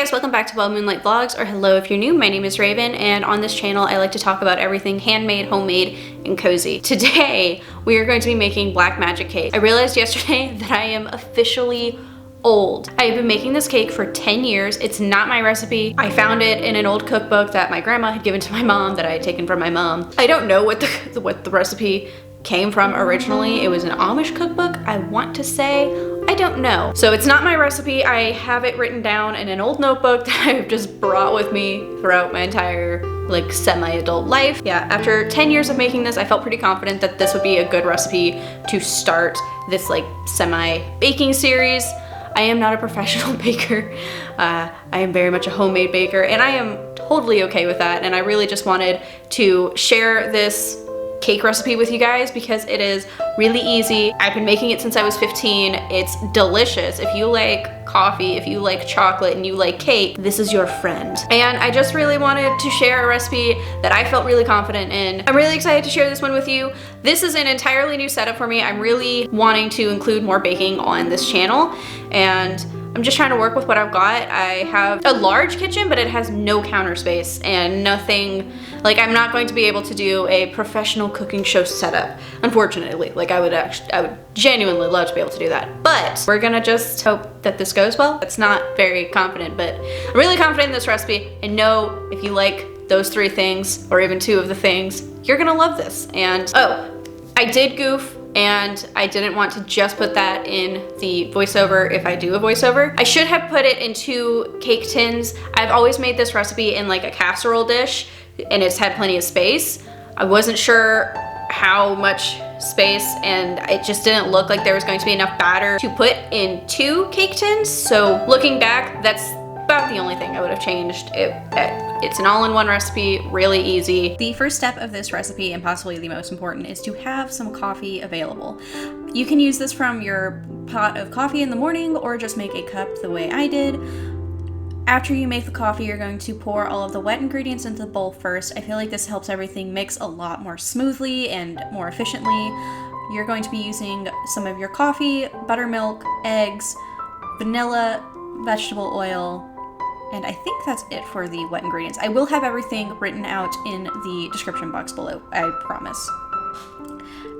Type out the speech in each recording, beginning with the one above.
guys, welcome back to Wild Moonlight Vlogs, or hello if you're new. My name is Raven, and on this channel I like to talk about everything handmade, homemade, and cozy. Today we are going to be making black magic cake. I realized yesterday that I am officially old. I have been making this cake for 10 years. It's not my recipe. I found it in an old cookbook that my grandma had given to my mom that I had taken from my mom. I don't know what the recipe came from originally. It was an Amish cookbook, I want to say. I don't know. So it's not my recipe. I have it written down in an old notebook that I've just brought with me throughout my entire like semi-adult life. Yeah, after 10 years of making this, I felt pretty confident that this would be a good recipe to start this like semi-baking series. I am not a professional baker. I am very much a homemade baker, and I am totally okay with that. And I really just wanted to share this cake recipe with you guys because it is really easy. I've been making it since I was 15. It's delicious. If you like coffee, if you like chocolate, and you like cake, this is your friend. And I just really wanted to share a recipe that I felt really confident in. I'm really excited to share this one with you. This is an entirely new setup for me. I'm really wanting to include more baking on this channel, and I'm just trying to work with what I've got. I have a large kitchen, but it has no counter space and nothing, like I'm not going to be able to do a professional cooking show setup, unfortunately. Like I would genuinely love to be able to do that. But we're gonna just hope that this goes well. That's not very confident, but I'm really confident in this recipe, and know if you like those 3 things, or even 2 of the things, you're gonna love this. And oh, I did goof, and I didn't want to just put that in the voiceover if I do a voiceover. I should have put it in 2 cake tins. I've always made this recipe in like a casserole dish, and it's had plenty of space. I wasn't sure how much space, and it just didn't look like there was going to be enough batter to put in 2 cake tins. So looking back, that's about the only thing I would have changed. It's an all-in-one recipe, really easy. The first step of this recipe, and possibly the most important, is to have some coffee available. You can use this from your pot of coffee in the morning, or just make a cup the way I did. After you make the coffee, you're going to pour all of the wet ingredients into the bowl first. I feel like this helps everything mix a lot more smoothly and more efficiently. You're going to be using some of your coffee, buttermilk, eggs, vanilla, vegetable oil, and I think that's it for the wet ingredients. I will have everything written out in the description box below, I promise.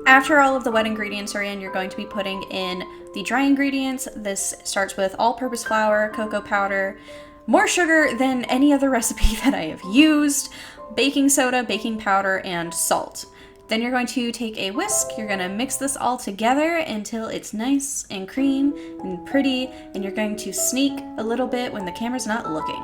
After all of the wet ingredients are in, you're going to be putting in the dry ingredients. This starts with all-purpose flour, cocoa powder, more sugar than any other recipe that I have used, baking soda, baking powder, and salt. Then you're going to take a whisk, you're gonna mix this all together until it's nice and cream and pretty, and you're going to sneak a little bit when the camera's not looking.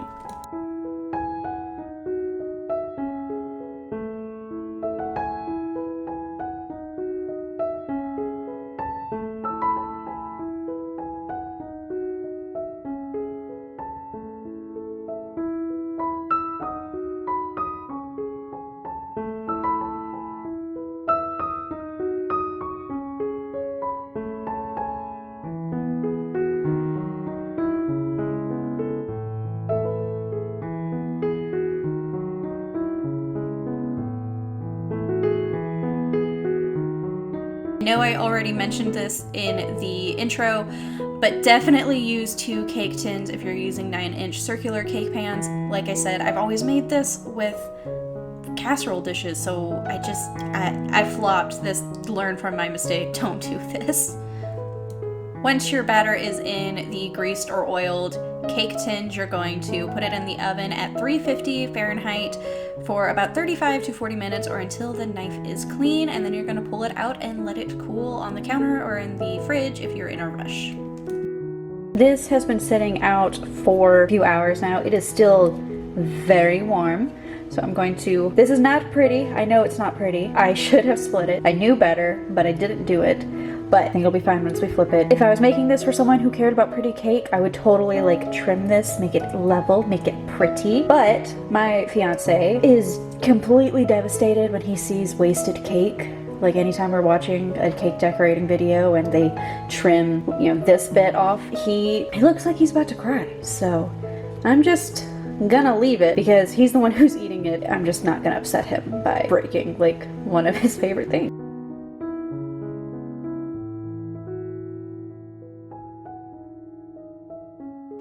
I know I already mentioned this in the intro, but definitely use 2 cake tins if you're using 9-inch circular cake pans. Like I said, I've always made this with casserole dishes, so I flopped this. Learn from my mistake, don't do this. Once your batter is in the greased or oiled cake tins, you're going to put it in the oven at 350 Fahrenheit for about 35 to 40 minutes, or until the knife is clean, and then you're going to pull it out and let it cool on the counter or in the fridge if you're in a rush. This has been sitting out for a few hours now. It is still very warm. So I'm going to, this is not pretty. I know it's not pretty. I should have split it. I knew better, but I didn't do it. But I think it'll be fine once we flip it. If I was making this for someone who cared about pretty cake, I would totally like trim this, make it level, make it pretty. But my fiance is completely devastated when he sees wasted cake. Like anytime we're watching a cake decorating video and they trim, you know, this bit off, he looks like he's about to cry. So I'm just gonna leave it because he's the one who's eating it. I'm just not gonna upset him by breaking like one of his favorite things.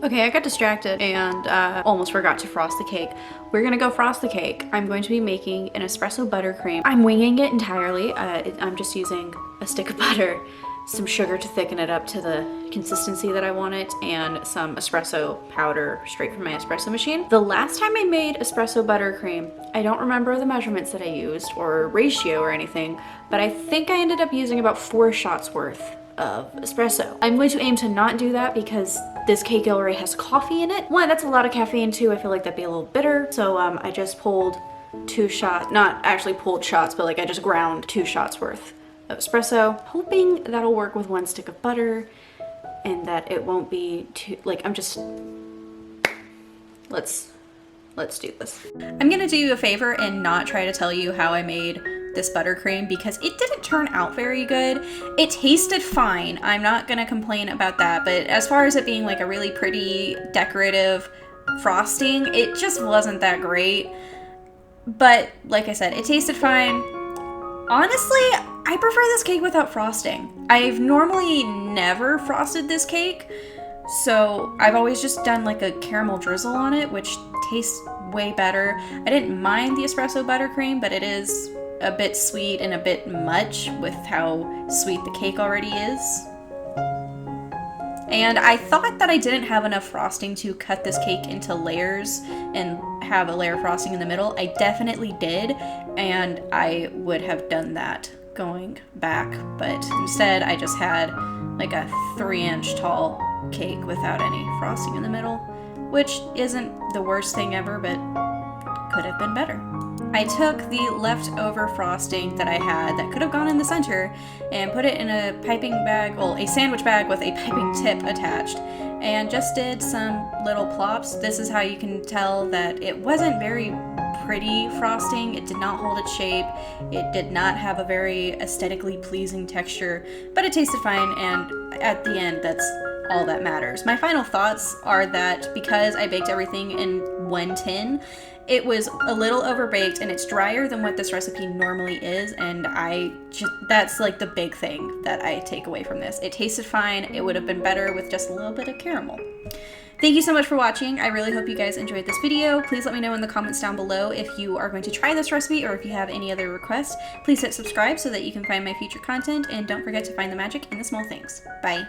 Okay, I got distracted and almost forgot to frost the cake. We're gonna go frost the cake. I'm going to be making an espresso buttercream. I'm winging it entirely. I'm just using a stick of butter, some sugar to thicken it up to the consistency that I want it, and some espresso powder straight from my espresso machine. The last time I made espresso buttercream, I don't remember the measurements that I used or ratio or anything, but I think I ended up using about 4 shots worth of espresso. I'm going to aim to not do that because this cake already has coffee in it. One, that's a lot of caffeine too. I feel like that'd be a little bitter. So I just pulled 2 shots, not actually pulled shots, but like I just ground 2 shots worth of espresso, hoping that'll work with 1 stick of butter and that it won't be too, like let's do this. I'm gonna do you a favor and not try to tell you how I made this buttercream because it didn't turn out very good. It tasted fine. I'm not gonna complain about that, but as far as it being like a really pretty decorative frosting, it just wasn't that great. But like I said, it tasted fine. Honestly, I prefer this cake without frosting. I've normally never frosted this cake, so I've always just done like a caramel drizzle on it, which tastes way better. I didn't mind the espresso buttercream, but it is a bit sweet and a bit much with how sweet the cake already is. And I thought that I didn't have enough frosting to cut this cake into layers and have a layer of frosting in the middle. I definitely did, and I would have done that going back, but instead I just had like a 3-inch tall cake without any frosting in the middle, which isn't the worst thing ever, but could have been better. I took the leftover frosting that I had that could have gone in the center and put it in a piping bag, well, a sandwich bag with a piping tip attached, and just did some little plops. This is how you can tell that it wasn't very pretty frosting. It did not hold its shape. It did not have a very aesthetically pleasing texture, but it tasted fine, and at the end, that's all that matters. My final thoughts are that because I baked everything in 1 tin, it was a little overbaked and it's drier than what this recipe normally is, and that's like the big thing that I take away from this. It tasted fine. It would have been better with just a little bit of caramel. Thank you so much for watching. I really hope you guys enjoyed this video. Please let me know in the comments down below if you are going to try this recipe or if you have any other requests. Please hit subscribe so that you can find my future content, and don't forget to find the magic in the small things. Bye.